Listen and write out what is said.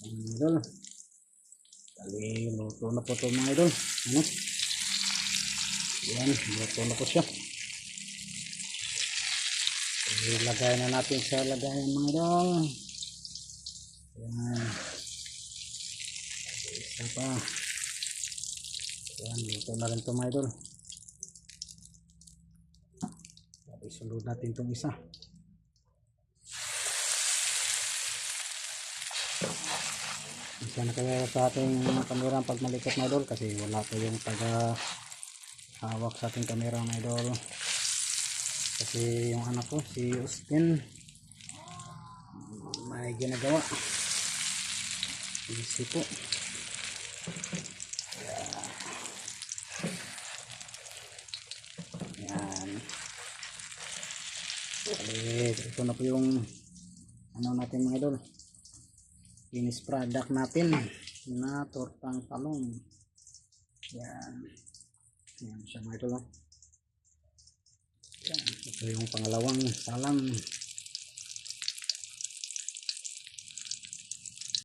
Idol. Bali, luto na po ito mga idol. Ano? Yan, luto na po siya. Ilagay na natin sa lagayan mga idol. Yan. Isa pa. Yan, luto na rin ito mga idol. Isunod natin itong isa. Isa na kaya sa ating kamera pag malikot mga idol kasi wala po yung taga hawak sa ating kamera mga idol. Kasi yung anak ko si Austin may ginagawa. Busy po. Yan. Ito na po yung ano natin mga idol. Finished product natin na tortang talong. Yan. Yan siya mga idol. Yan. Ito yung pangalawang salang.